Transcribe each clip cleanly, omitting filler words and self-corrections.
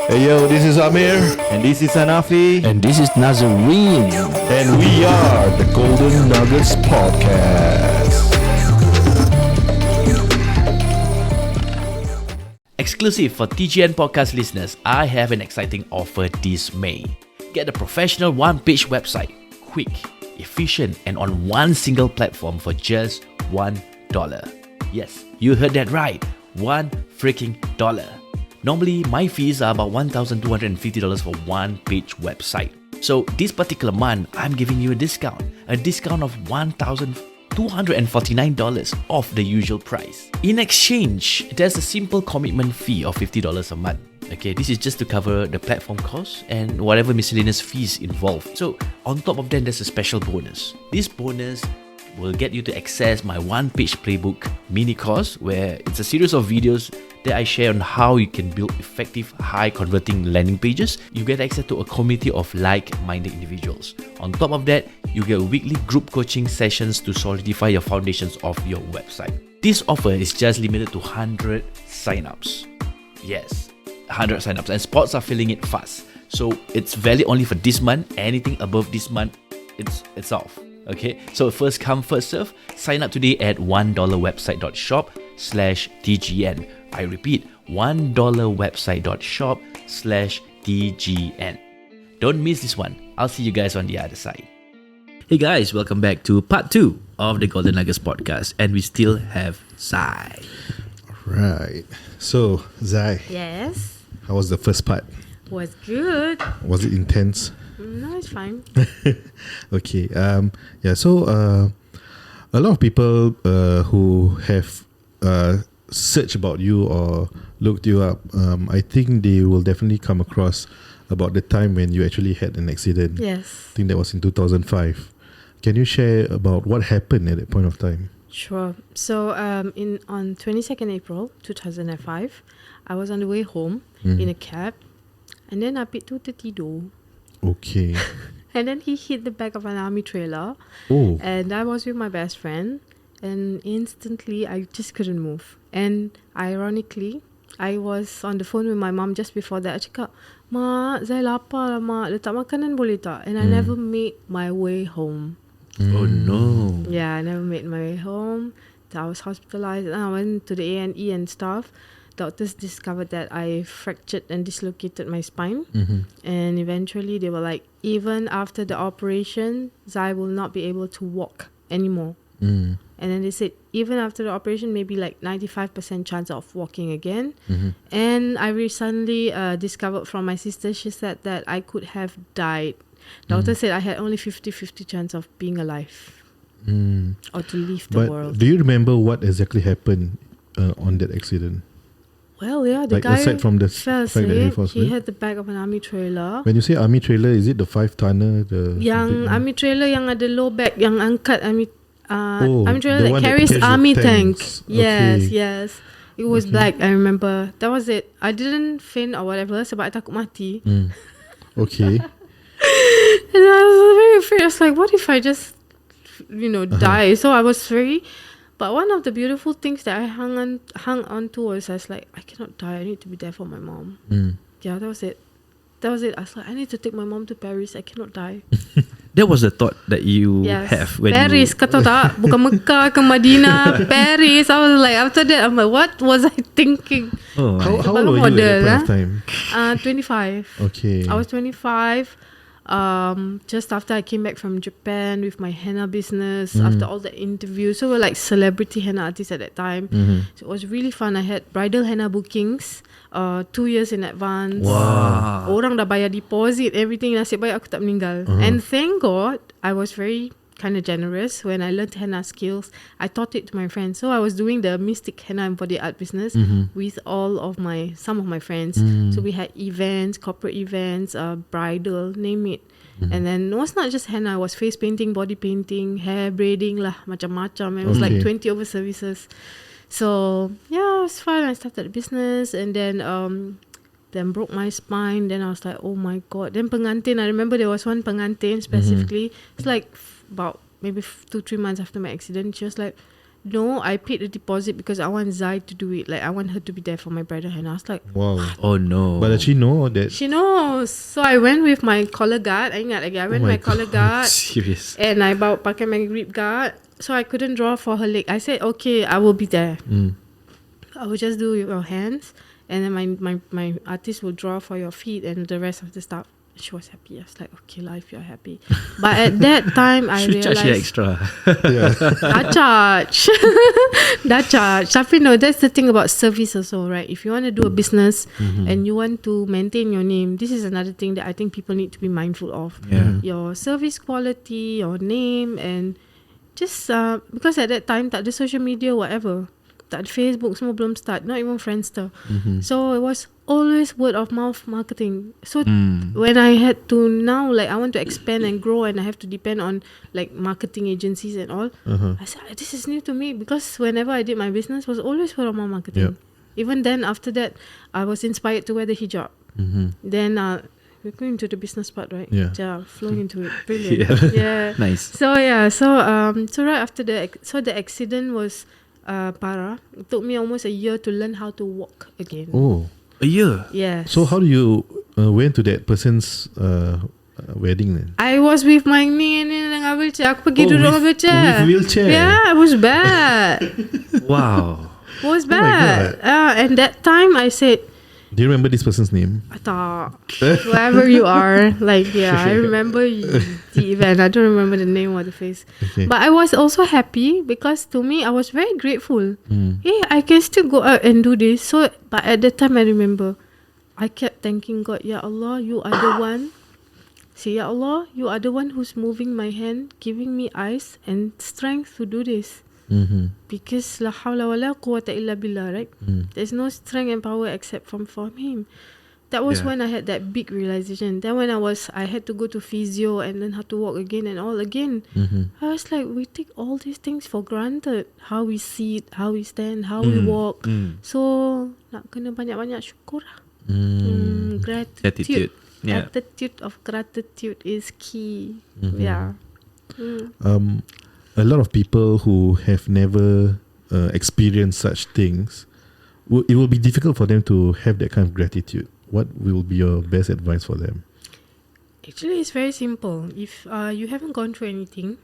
Hey yo, this is Amir. And this is Hanafi. And this is Nazarene. And we are the Golden Nuggets Podcast. Exclusive for TGN podcast listeners, I have an exciting offer this May. Get a professional one-page website, quick, efficient, and on one single platform for just $1. Yes, you heard that right, $1 freaking dollar. Normally, my fees are about $1,250 for one-page website. So this particular month, I'm giving you a discount of $1,249 off the usual price. In exchange, there's a simple commitment fee of $50 a month. Okay, this is just to cover the platform costs and whatever miscellaneous fees involved. So on top of that, there's a special bonus. This bonus will get you to access my one-page playbook mini course, where it's a series of videos that I share on how you can build effective, high-converting landing pages. You get access to a community of like-minded individuals. On top of that, you get weekly group coaching sessions to solidify your foundations of your website. This offer is just limited to 100 signups. Yes, 100 signups, and spots are filling it fast. So it's valid only for this month. Anything above this month, it's off. Okay, so first come, first serve. Sign up today at $1website.shop/TGN. I repeat, $1website.shop/TGN. Don't miss this one. I'll see you guys on the other side. Hey guys, welcome back to part 2 of the Golden Nuggets podcast, and we still have Zai. Right. So, Zai, Yes, how was the first part? was good. Was it intense? No, it's fine. Okay. So a lot of people who have searched about you or looked you up, I think they will definitely come across about the time when you actually had an accident. Yes, I think that was in 2005. Can you share about what happened at that point of time? sure. So, on 22nd April 2005, I was on the way home in a cab, and then Apit tu tertidur. Okay. And then he hit the back of an army trailer, Oh. and I was with my best friend, and instantly I just couldn't move. And ironically, I was on the phone with my mom just before that. I cakap, "Mak, Zai lapar lah, Mak. Letak makanan boleh tak?" And I never made my way home. Oh no. Yeah, I never made my way home. I was hospitalized, and I went to the A&E and stuff. Doctors discovered that I fractured and dislocated my spine. And eventually they were like, even after the operation, Zai will not be able to walk anymore. And then they said, even after the operation, maybe like 95% chance of walking again. And I recently discovered from my sister, she said that I could have died. Doctor said I had only 50-50 chance of being alive or to leave the But world. do you remember what exactly happened on that accident? Well, yeah, the Like, guy aside from the fell fact that he asleep. fell He asleep? had the back of an army trailer. When you say army trailer, is it the 5-tonner? The Yang big one? army trailer yang ada low back, yang angkat army Oh, army the trailer that one that carries carries the army tanks. tank. Yes, Okay. yes. It was black, I remember. That was it. I didn't faint or whatever sebab I takut mati. Okay. And I was very afraid. I was like, what if I just, die? So I was very... But one of the beautiful things that I hung on to was I was like, I cannot die. I need to be there for my mom. Yeah, that was it. I was like, I need to take my mom to Paris. I cannot die. That was the thought that you Yes. have when Paris, kau tahu tak? Bukan Mekah ke Madinah, Paris. I was like, after that, I'm like, what was I thinking? Oh, How old were you at that point of time? 25. Okay. I was 25. Just after I came back from Japan with my henna business, after all the interviews. So we're like celebrity henna artists at that time. So it was really fun. I had bridal henna bookings 2 years in advance. Wow. Orang dah bayar deposit, everything. Nasib baik aku tak meninggal. And thank God, I was very kind of generous. When I learned henna skills, I taught it to my friends. So I was doing the Miztiq henna embodied art business with some of my friends. So we had events, corporate events, bridal, name it. And then it was not just henna, it was face painting, body painting, hair braiding lah, macam-macam. It was like 20 over services. So yeah, it was fun. I started the business, and then broke my spine. Then I was like, oh my god. Then pengantin, I remember there was one pengantin specifically. It's like about maybe 2-3 months after my accident. She was like, no, I paid a deposit because I want Zai to do it. Like, I want her to be there for my bridal henna. I was like, Wow. Oh no. But does she know that? she knows. So I went with my collar guard. I ingat lagi. I went Oh my with my collar guard. Serious. And I pakai my grip guard. So I couldn't draw for her leg. I said, okay, I will be there. I will just do your hands. And then my artist will draw for your feet and the rest of the stuff. She was happy. I was like, okay lah, if you're happy. But at that time, I Should charge you realized... extra. Dah charge. Dah charge. Tapi no, that's the thing about service also, right? If you want to do a business and you want to maintain your name, this is another thing that I think people need to be mindful of. Yeah. Your service quality, your name, and just because at that time tak ada social media, whatever. Tak ada Facebook, semua belum start. Not even Friendster. So it was always word of mouth marketing. So when I had to now, like, I want to expand and grow and I have to depend on like marketing agencies and all, I said, this is new to me, because whenever I did my business was always word of mouth marketing. Even then, after that, I was inspired to wear the hijab. Then we're going to the business part, right? Yeah. Flowing into it. Brilliant. Yeah. Nice. So yeah, so right after the accident was parah. It took me almost a year to learn how to walk again. Oh. A year. Yes. So how do you went to that person's wedding then? I was with my knee dengan wheelchair. Aku pergi duduk dengan wheelchair. With wheelchair? Yeah, it was bad. Wow. It was Oh my bad. And that time I said, Do you remember this person's name? tak. Wherever you are. Like, yeah, I remember the event. I don't remember the name or the face. Okay. But I was also happy because to me, I was very grateful. Hey, I can still go out and do this. So, but at that time, I remember, I kept thanking God, Ya Allah, you are the one. Say, Ya Allah, you are the one who's moving my hand, giving me eyes and strength to do this. Because la hawla wa la quwwata illa billah, right? There's no strength and power except from Him. That was when I had that big realization. Then when I had to go to physio and learn how to walk again and all again. I was like, we take all these things for granted. How we sit, how we stand, how we walk. So nak kena banyak-banyak syukur lah. Gratitude. Yeah. Attitude of gratitude is key. Yeah. A lot of people who have never experienced such things, it will be difficult for them to have that kind of gratitude. What will be your best advice for them? Actually, it's very simple. If you haven't gone through anything,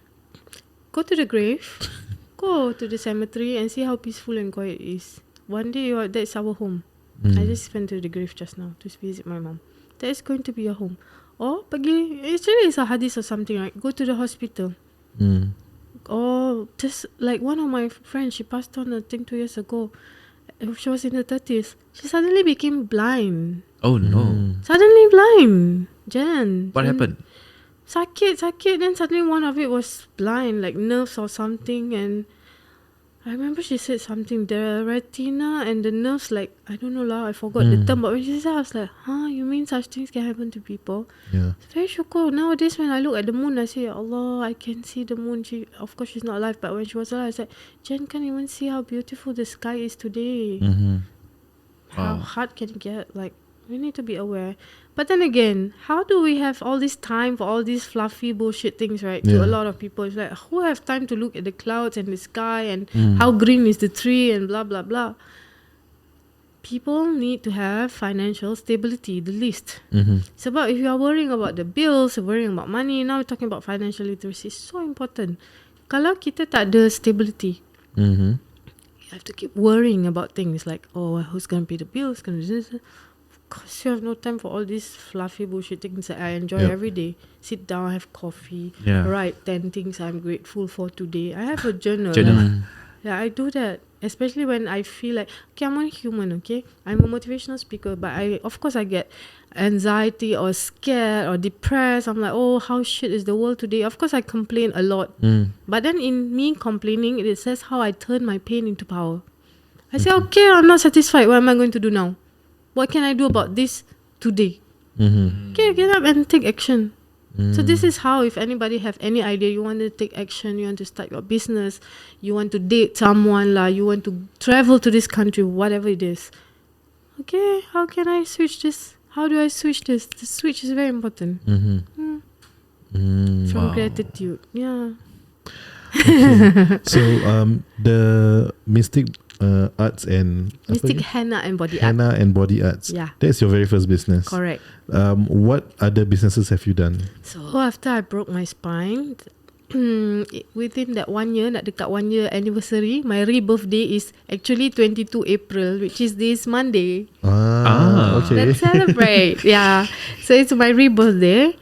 go to the grave, go to the cemetery and see how peaceful and quiet it is. One day, that's our home. I just went to the grave just now to visit my mom. That is going to be your home. Or actually it's a hadith or something, right? Go to the hospital. Or just like one of my friends, she passed on, I think 2 years ago. She was in her 30s. She suddenly became blind. Oh no. Suddenly blind. Jen. What happened? Sakit. Then suddenly one of it was blind, like nerves or something. And I remember she said something, the retina and the nerves, like, I don't know lah, I forgot the term. But when she said, I was like, you mean such things can happen to people? Yeah. It's very syukur. Nowadays when I look at the moon, I say, Allah, I can see the moon. Of course she's not alive, but when she was alive, I said, Jen can't even see how beautiful the sky is today. How hard can it get? Like, we need to be aware. But then again, how do we have all this time for all these fluffy bullshit things, right? To a lot of people, it's like, who have time to look at the clouds and the sky and how green is the tree and blah blah blah. People need to have financial stability, the least. So, but if you are worrying about the bills, worrying about money, now we're talking about financial literacy. It's so important. Kalau kita tak ada stability, you have to keep worrying about things like, who's going to pay the bills? Going to do this? Because you have no time for all these fluffy bullshit things that I enjoy every day. Sit down, have coffee, write 10 things I'm grateful for today. I have a journal. Yeah, I do that. Especially when I feel like, okay, I'm only human, okay? I'm a motivational speaker, but of course I get anxiety or scared or depressed. I'm like, how shit is the world today? Of course I complain a lot. But then in me complaining, it says how I turn my pain into power. I say, okay, I'm not satisfied. What am I going to do now? What can I do about this today? Okay, get up and take action. So this is how, if anybody have any idea, you want to take action, you want to start your business, you want to date someone, you want to travel to this country, whatever it is. Okay, how can I switch this? How do I switch this? The switch is very important. From gratitude. Yeah. So the mystic arts and Mystic henna and body art. henna and body arts. Yeah. That's your very first business. Correct. What other businesses have you done? So after I broke my spine, within that 1 year, nak dekat 1 year anniversary, my rebirthday is actually 22 April, which is this Monday. Okay. Let's celebrate. Yeah. So it's my rebirthday.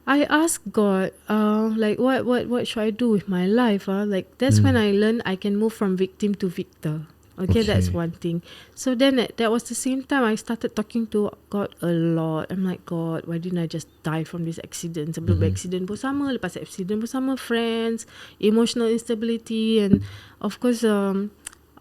I asked God, like what should I do with my life? Like that's when I learned I can move from victim to victor. Okay, that's one thing. So then that was the same time I started talking to God a lot. I'm like, God, why didn't I just die from this accident? Sebelum accident pun sama, lepas accident pun sama, friends, emotional instability, and of course,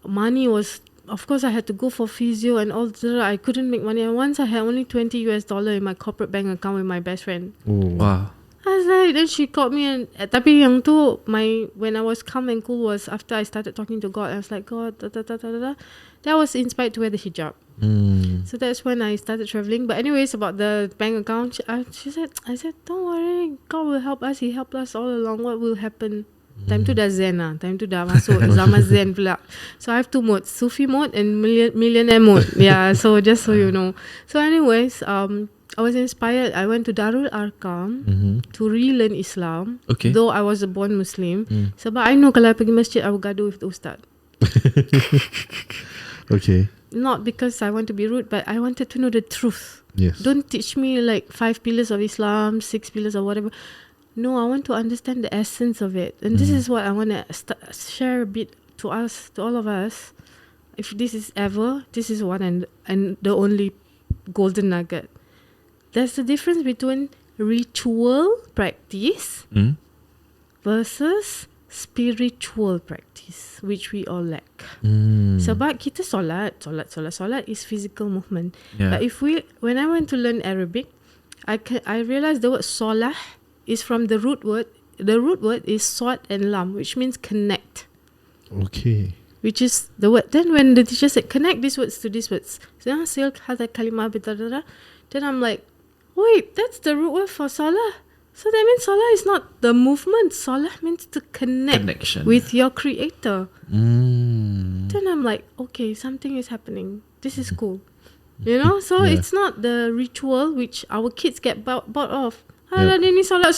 money was. Of course, I had to go for physio and all that. I couldn't make money. And once I had only $20 in my corporate bank account with my best friend. Oh. Wow. I was like, then she called me and tapi yang tu when I was calm and cool was after I started talking to God. I was like, God, that was inspired to wear the hijab. So that's when I started traveling. But anyways, about the bank account, I said, don't worry, God will help us. He helped us all along. What will happen? Time tu dah zen lah. Time tu dah masuk zaman zen pula. So I have 2 modes, Sufi mode and millionaire mode. Yeah, so just so you know. So anyways, I was inspired. I went to Darul Arqam to relearn Islam. Okay. Though I was a born Muslim. Sebab I know kalau I pergi masjid, I will gaduh with the ustaz. Okay. Not because I want to be rude, but I wanted to know the truth. Yes. Don't teach me like 5 pillars of Islam, 6 pillars or whatever. No, I want to understand the essence of it. And this is what I want to share a bit to us, to all of us. If this is one and the only golden nugget. There's a difference between ritual practice versus spiritual practice, which we all lack. Sebab kita solat is physical movement. Yeah. But when I went to learn Arabic, I realized the word solah is from the root word. The root word is swat and lam, which means connect. Okay. Which is the word. Then when the teacher said connect these words to these words, then I'm like, wait, that's the root word for salah. So that means salah is not the movement. Salah means to Connection. with your creator. Then I'm like, okay, something is happening. This is cool. You know, so it's not the ritual which our kids get bought off. Alah, dia ni solat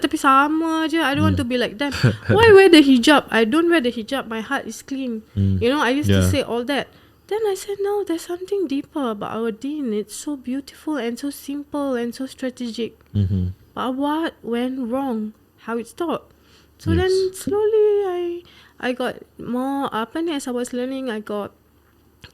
tapi sama je. I don't want to be like them. Why wear the hijab? I don't wear the hijab. My heart is clean. You know, I used to say all that. Then I said, no, there's something deeper about our deen. It's so beautiful and so simple and so strategic. But what went wrong? How it's taught. So then slowly I got more up, and as I was learning, I got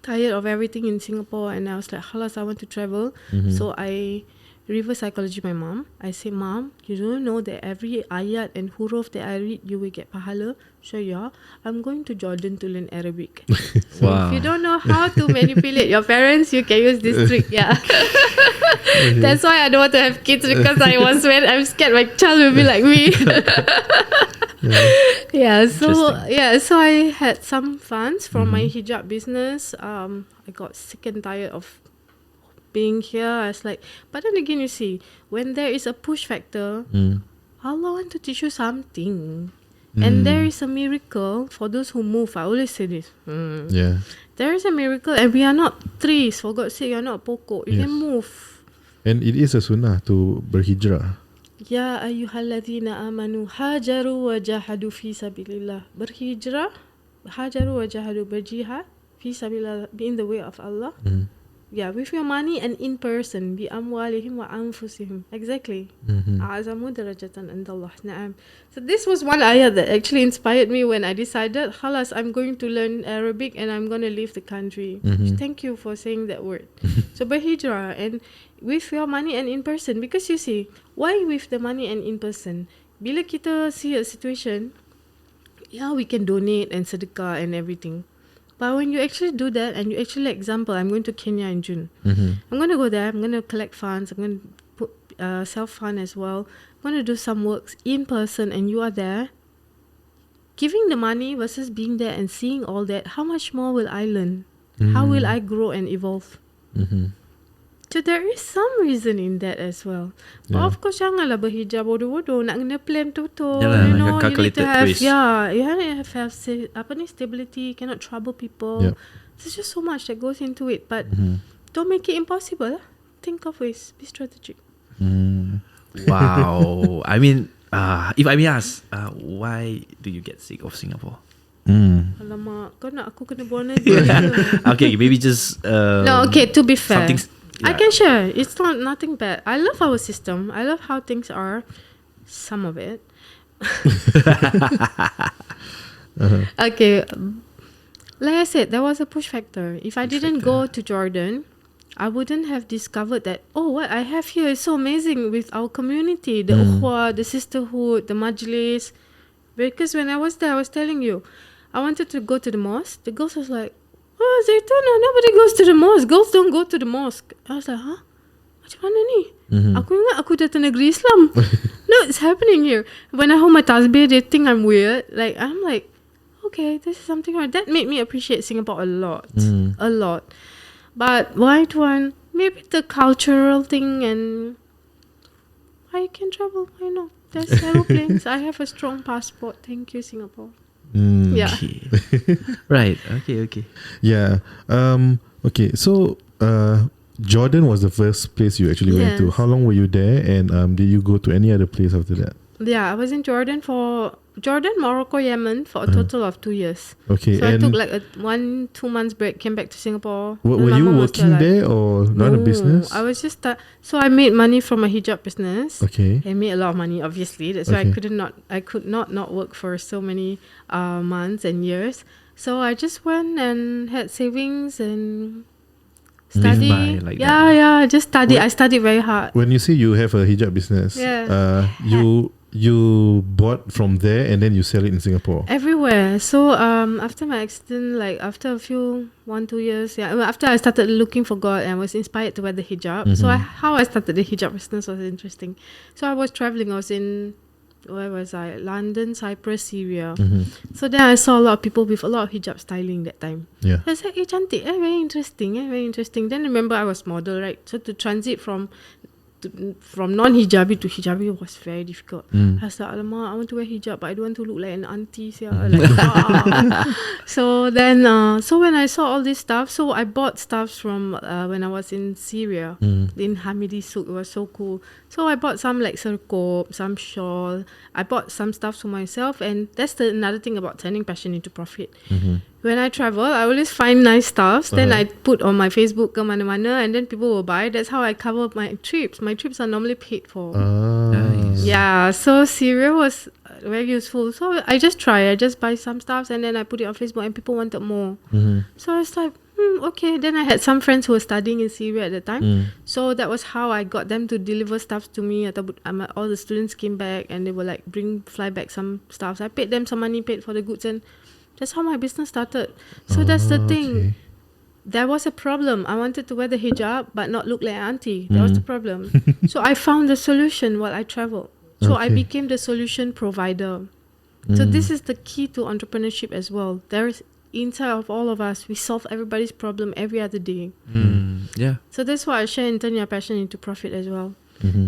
tired of everything in Singapore, and I was like, halas, I want to travel. So I reverse psychology my mom. I say, Mom, you don't know that every ayat and huruf that I read, you will get pahala? So yeah, I'm going to Jordan to learn Arabic. So if you don't know how to manipulate your parents, you can use this trick. Yeah. That's why I don't want to have kids, because I'm scared my child will be like me. So I had some funds from my hijab business. I got sick and tired of being here. I was like, but then again, you see, when there is a push factor, Allah want to teach you something. And there is a miracle for those who move. I always say this. There is a miracle, and we are not trees. For God's sake, you are not pokok. You can move. And it is a sunnah to berhijrah. Ya ayyuhalladzina amanu hajaru wa jahadu fi sabilillah. Berhijrah, hajaru wa jahadu, berjihad fi sabilillah, be in the way of Allah. Yeah, with your money and in person. Bi amwalihim wa anfusihim. Exactly. A'azamu darajatan indallah. Na'am. So this was one ayat that actually inspired me when I decided, halas, I'm going to learn Arabic and I'm going to leave the country. Thank you for saying that word. So berhijrah, and with your money and in person. Because you see, why with the money and in person? Bila kita see a situation, we can donate and sedekah and everything. But when you actually do that, and you actually, example, I'm going to Kenya in June. I'm going to go there. I'm going to collect funds. I'm going to put self-fund as well. I'm going to do some works in person, and you are there. Giving the money versus being there and seeing all that, how much more will I learn? How will I grow and evolve? So there is some reason in that as well. But of course, janganlah berhijab bodoh-bodoh. Nak kena plan betul-betul. Yalah, You know, like a you need to calculated have, risk. you have stability. Cannot trouble people. Yep. There's just so much that goes into it. But don't make it impossible. Think of ways. Be strategic. Wow. I mean, if I may ask, why do you get sick of Singapore? Alamak, kau nak aku kena buang lagi. Okay, maybe just No, okay, to be fair, something. I can share. It's nothing bad. I love our system. I love how things are. Some of it. Okay. Like I said, there was a push factor. If I didn't go to Jordan, I wouldn't have discovered that, what I have here is so amazing with our community, the ukhuwah, the sisterhood, the majlis. Because when I was there, I was telling you, I wanted to go to the mosque. The girls was like, Zaituna, nobody goes to the mosque. Girls don't go to the mosque. I was like, huh? Macam mana ni? Aku ingat aku datang negeri Islam. No, it's happening here. When I hold my tasbih, they think I'm weird. Like, I'm like, okay, this is something right. That made me appreciate Singapore a lot. A lot. But why one? Maybe the cultural thing, and I can travel. I know. There's aeroplanes. I have a strong passport. Thank you, Singapore. Yeah. Okay. Right. Okay. Yeah. Okay. So, Jordan was the first place you actually went to. Yes. How long were you there? And did you go to any other place after that? Yeah, I was in Jordan, Morocco, Yemen for a total of 2 years. Okay. So I and took like a 1-2 months break, came back to Singapore. were My you mom was still working alive. there or run a business? I was just so I made money from a hijab business. Okay. I made a lot of money, obviously. That's why I could not work for so many months and years. So I just went and had savings and Live study. by like Yeah, just study. I studied very hard. When you say you have a hijab business, you bought from there and then you sell it in Singapore. Everywhere. So after my accident, like after a few 1-2 years, after I started looking for God and was inspired to wear the hijab. So how I started the hijab business was interesting. So I was traveling. I was in, where was I? London, Cyprus, Syria. So then I saw a lot of people with a lot of hijab styling that time. Yeah. I was like, cantik, very interesting, very interesting. Then remember I was model, right? So to transit from non-hijabi to hijabi was very difficult. I was like, alamak, I want to wear hijab, but I don't want to look like an auntie. So then, so when I saw all this stuff, so I bought stuff from when I was in Syria, in Hamidi Souk. It was so cool. So I bought some like serkop, some shawl. I bought some stuff for myself, and that's another thing about turning passion into profit. When I travel, I always find nice stuff. Then I put on my Facebook ke mana-mana, and then people will buy. That's how I cover my trips. My trips are normally paid for. Nice. Yeah, so Syria was very useful. So I just buy some stuff, and then I put it on Facebook, and people wanted more. So I was like, okay. Then I had some friends who were studying in Syria at the time. So that was how I got them to deliver stuff to me. All the students came back, and they were like, fly back some stuff. So I paid them some money, paid for the goods, and that's how my business started. So that's the thing. Okay. There was a problem. I wanted to wear the hijab but not look like an auntie. That was the problem. So I found the solution while I traveled. So I became the solution provider. So this is the key to entrepreneurship as well. There is inside of all of us, we solve everybody's problem every other day. Yeah. So that's why I share and turn your passion into profit as well.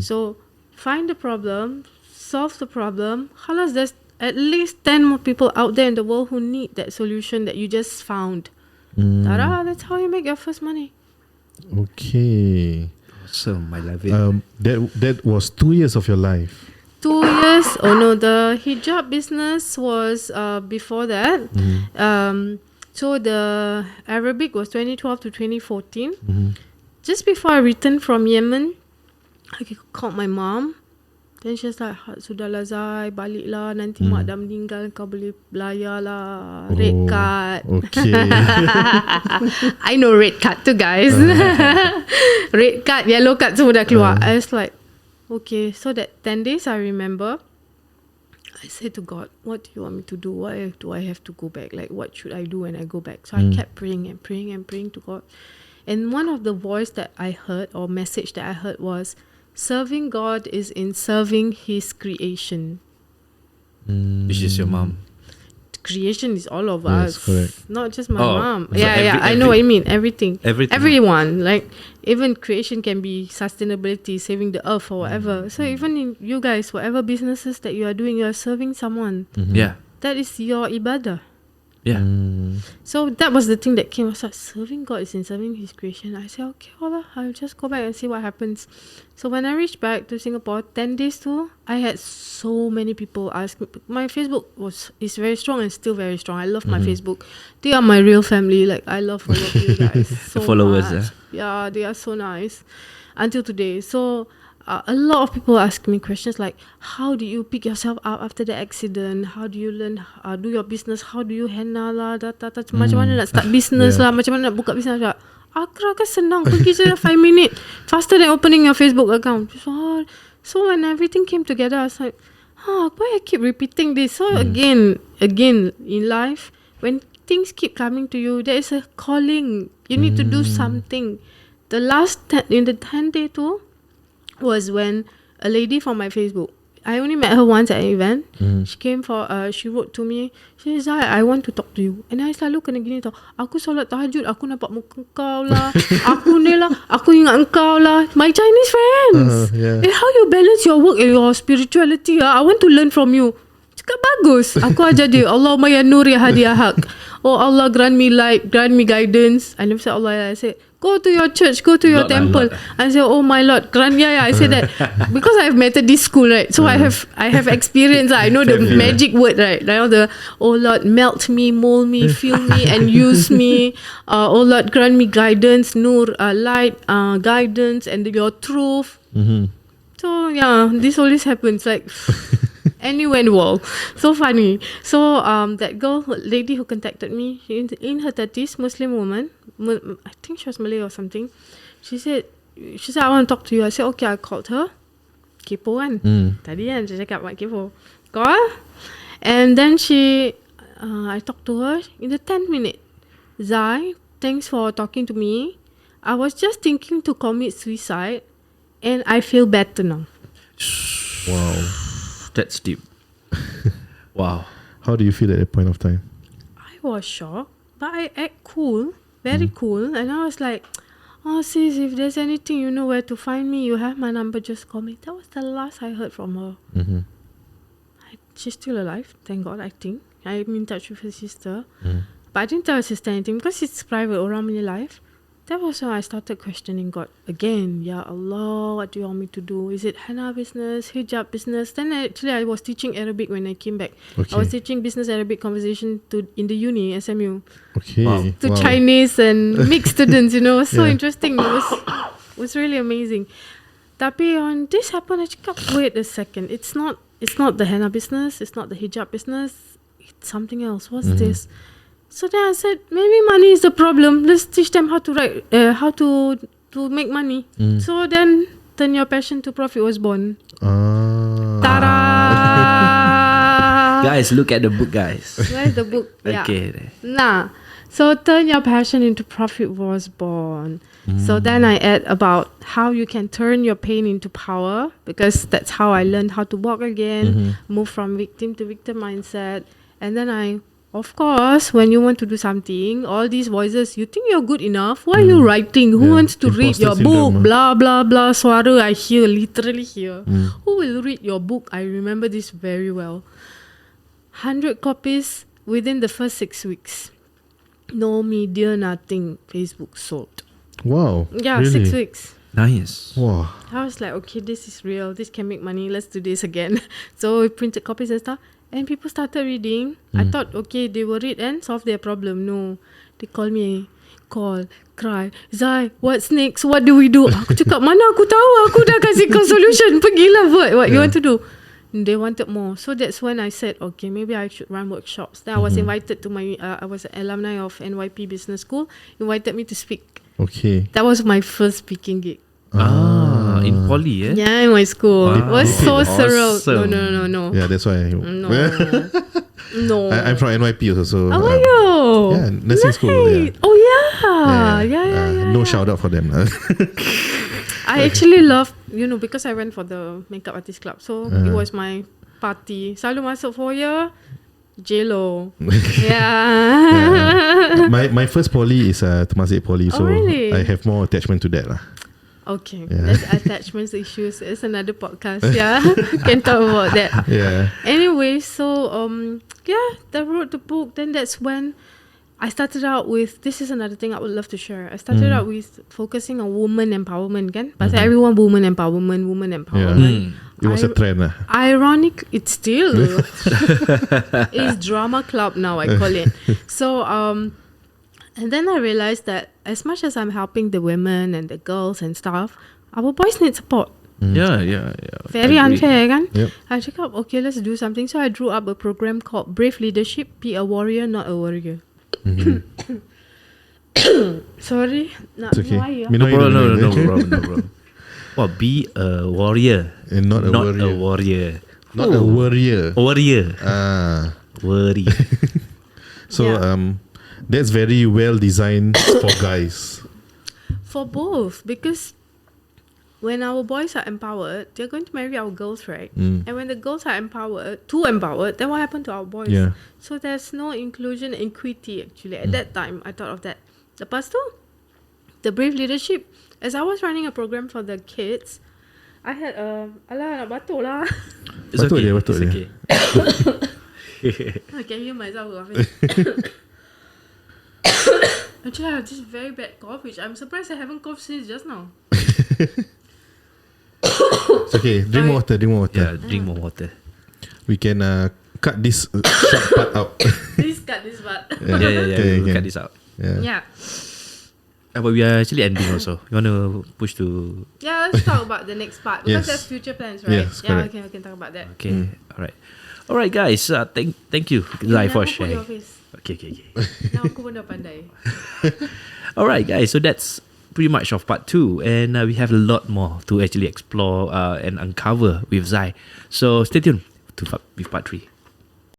So find the problem, solve the problem. Halas, there's at least 10 more people out there in the world who need that solution that you just found. Ta-da, that's how you make your first money. Okay. Awesome. I love it. That was 2 years of your life. 2 years. Oh no, the hijab business was before that. So the Arabic was 2012 to 2014. Just before I returned from Yemen, I called my mom. Then she was like, sudahlah Zai, balik lah. Nanti mak dah meninggal, kau boleh belayar lah. Red card. Okay. I know red card too, guys. Red card, yellow card semua dah keluar. I was like, okay. So that 10 days I remember, I said to God, what do you want me to do? Why do I have to go back? Like, what should I do when I go back? So I kept praying and praying and praying to God. And one of the voice that I heard, or message that I heard, was, serving God is in serving His creation. Which is your mom. creation is all of Yes, us, correct. not just my Oh, mom. so I know what you mean. Everything. Everything. Everyone. Like, even creation can be sustainability, saving the earth or whatever. So even in you guys, whatever businesses that you are doing, you are serving someone. Yeah. That is your ibadah. Yeah. So that was the thing that came. I was like, serving God is in serving His creation. I said, okay, Allah, I'll just go back and see what happens. So when I reached back to Singapore, 10 days too, I had so many people ask me. My Facebook is very strong and still very strong. I love my Facebook. They are my real family. Like, I love all of you guys so followers, much. Yeah, they are so nice. Until today. So a lot of people ask me questions like, how do you pick yourself up after the accident? How do you learn do your business? How do you henna lah? Macam mana nak start business lah? Macam mana nak buka business lah? Akra kan senang. Pergi je 5 minutes. Faster than opening your Facebook account. So when everything came together, I was like, why I keep repeating this? So again, in life, when things keep coming to you, there is a calling. You need to do something. The last in the 10 day too, was when a lady from my Facebook, I only met her once at an event. She came she wrote to me, she said, Zai, I want to talk to you. And I selalu kena gini tau, aku solat tahajud, aku nampak muka kau lah, aku ni lah, aku ingat kau lah. My Chinese friends. And how you balance your work and your spirituality? I want to learn from you. Cakap bagus. Aku ajar dia, Allahumma ya nur ya hadi ya haq. Oh Allah, grant me light, grant me guidance. I never said Allah. I said, go to your church, go to your temple. I said, oh my Lord, grant I said that because I have Methodist school, right? So I have experience. I know the magic word, right? Now oh Lord, melt me, mold me, fill me, and use me. Oh Lord, grant me guidance, nur, light, guidance, and your truth. So yeah, this always happens. Like. And it went well. So funny. So that lady who contacted me, in her 30s, Muslim woman, I think she was Malay or something. She said, I want to talk to you. I said, okay. I called her. Kepo kan. Tadi kan saya cakap mak kepo. Call. And then I talked to her in the 10 minutes. Zai, thanks for talking to me. I was just thinking to commit suicide and I feel better now. Wow. That's deep. Wow. How do you feel at that point of time? I was shocked, but I act cool, very cool. And I was like, oh sis, if there's anything, you know where to find me. You have my number, just call me. That was the last I heard from her. She's still alive, thank God, I think. I'm in touch with her sister. But I didn't tell her sister anything because it's private, orang punya life. That was when I started questioning God again. Ya Allah, what do you want me to do? Is it henna business, hijab business? Then I was teaching Arabic when I came back. Okay. I was teaching business Arabic conversation in the uni, SMU. Okay. Wow. To Chinese and mixed students, It was so interesting. It was really amazing. Tapi when this happened, I cakap, wait a second. It's not the henna business. It's not the hijab business. It's something else. What's this? So then I said, maybe money is the problem. Let's teach them how to write, how to make money. So then, turn your passion to profit was born. Ta-da! Guys, look at the book, guys. Where's the book? Okay. Nah. So turn your passion into profit was born. So then I add about how you can turn your pain into power, because that's how I learned how to walk again, move from victim to victim mindset. And then of course, when you want to do something, all these voices, you think you're good enough. Why are you writing? Who wants to read your book? Blah, blah, blah. Suara I hear, literally hear. Who will read your book? I remember this very well. 100 copies within the first 6 weeks. No media, nothing. Facebook sold. Wow. Yeah, really? 6 weeks. Nice. Wow. I was like, okay, this is real. This can make money. Let's do this again. So we printed copies and stuff. And people started reading. I thought, okay, they will read and solve their problem. No. They call, cry. Zai, what's next? What do we do? Aku cakap, mana aku tahu? Aku dah kasih kau solution. Pergilah buat what you want to do. They wanted more. So that's when I said, okay, maybe I should run workshops. Then I was invited to I was an alumni of NYP Business School, invited me to speak. Okay. That was my first speaking gig. In poly, eh? Yeah, in my school. Wow. It was so surreal. Awesome. No. Yeah, that's why. No. I'm from NYP also. So, How are you? Yeah, nursing school. Yeah. Oh yeah. No shout out for them. I actually love, because I went for the makeup artist club. So it was my party. Selalu masuk foyer, J-Lo. Yeah. My first poly is Temasek Poly, so really? I have more attachment to that lah. Okay, Yeah. that's attachments issues. It's another podcast. Yeah, can talk about that. Yeah. Anyway, so I wrote the book. Then that's when I started out with. This is another thing I would love to share. I started out with focusing on woman empowerment. Kan, pasal everyone woman empowerment. It was a trend lah. Ironic, it's still it's drama club now. I call it. So and then I realized that as much as I'm helping the women and the girls and stuff, our boys need support. Yeah. Very unfair, kan? Yep. I cakap, okay, let's do something. So I drew up a program called Brave Leadership, Be a Warrior, Not a Warrior. Sorry, nak It's okay. minum air. Minum air dulu. No problem. Well, be a warrior, And not a warrior. warrior. Not a warrior. Warrior. Worry. So Yeah. that's very well designed for guys. For both, because when our boys are empowered, they're going to marry our girls, right? And when the girls are empowered, then what happened to our boys? Yeah. So there's no inclusion and equity actually. At that time, I thought of that. Lepas tu, the Brave Leadership, as I was running a program for the kids, I had alah nak batuk lah. It's Batuk okay. dia, batuk It's dia. okay. I can hear myself laughing. Actually, I have this very bad cough, which I'm surprised I haven't coughed since just now. It's okay. Drink more water. Yeah, drink more water. We can cut this short part out. Please cut this part. Yeah. Okay, We'll okay. cut this out. Yeah. But we are actually ending also. You want to push to... Yeah, let's talk about the next part because Yes. that's future plans, right? Yes, yeah, correct. okay, we can talk about that. Okay, all right, guys. Thank you, Zai, for Aku put sharing. your face. Okay. Now aku pun dah pandai. All right, guys. So that's pretty much of part 2, and we have a lot more to actually explore and uncover with Zai. So stay tuned with part 3.